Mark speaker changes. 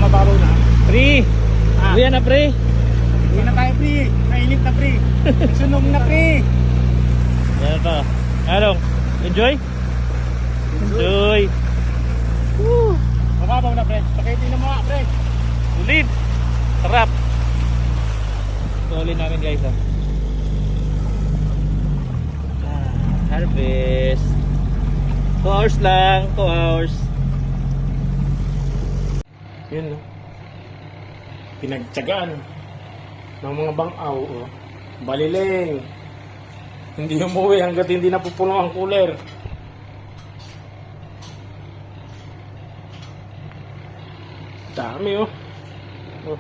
Speaker 1: mababaw na.
Speaker 2: Pre! Uwi na pre!
Speaker 1: Uwi na tayo, pre. Nainit na, pre. Sunog na, pre.
Speaker 2: Yan pa. Anong? Enjoy? Enjoy! Woo!
Speaker 1: Mababaw na, pre. Pakitin na mga, pre.
Speaker 2: Ulit! Sarap! Tuloy namin guys harvest 2 hours lang, 2 hours.
Speaker 1: Yun, no? Pinagtyagaan ng mga bang-aw, oh. Baliling. Hindi umuwi hanggat hindi napupuno ang cooler. Dami, oh. Oh.